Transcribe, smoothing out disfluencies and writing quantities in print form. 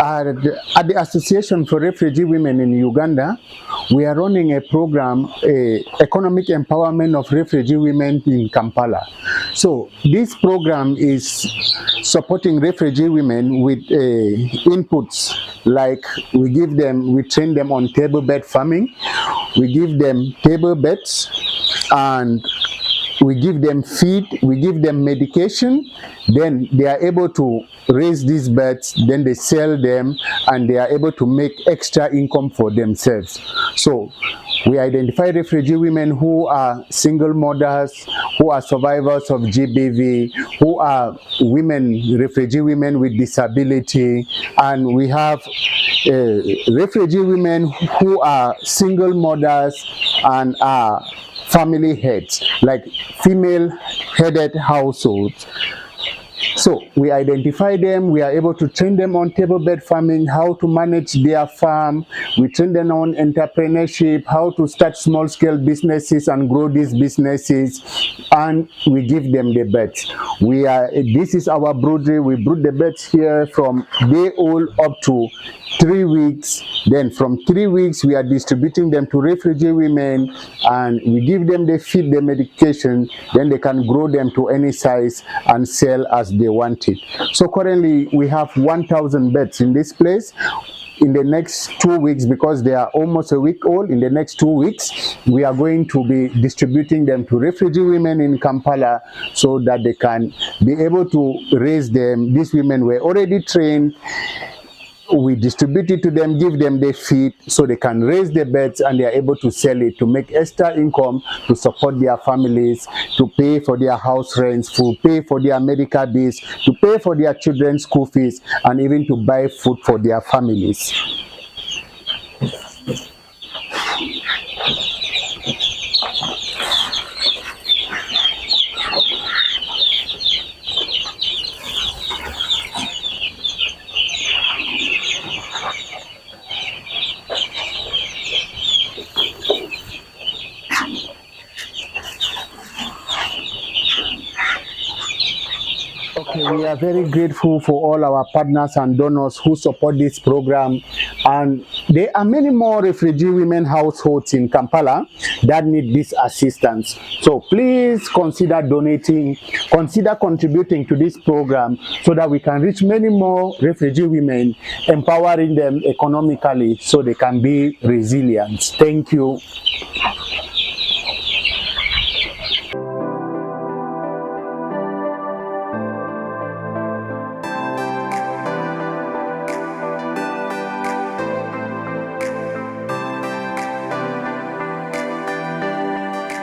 At the Association for Refugee Women in Uganda, we are running a program, economic empowerment of refugee women in Kampala. So this program is supporting refugee women with inputs like we train them on table bed farming, we give them table beds, and we give them feed, we give them medication, then they are able to raise these birds, then they sell them, and they are able to make extra income for themselves. So we identify refugee women who are single mothers, who are survivors of GBV, who are refugee women with disability, and we have refugee women who are single mothers and are family heads, like female headed households. So we identify them, we are able to train them on table bed farming, how to manage their farm, we train them on entrepreneurship, how to start small scale businesses and grow these businesses, and we give them the birds. This is our broodery, we brood the birds here from day old up to 3 weeks. Then from 3 weeks we are distributing them to refugee women, and we give them the feed, the medication, then they can grow them to any size and sell as they want it. So currently we have 1,000 birds in this place. In the next 2 weeks, because they are almost a week old, in the next 2 weeks we are going to be distributing them to refugee women in Kampala so that they can be able to raise them. These women were already trained. We distribute it to them, give them the feed so they can raise the birds, and they are able to sell it to make extra income to support their families, to pay for their house rents, to pay for their medical bills, to pay for their children's school fees, and even to buy food for their families. We are very grateful for all our partners and donors who support this program, and there are many more refugee women households in Kampala that need this assistance. So please consider donating, consider contributing to this program so that we can reach many more refugee women, empowering them economically so they can be resilient. Thank you.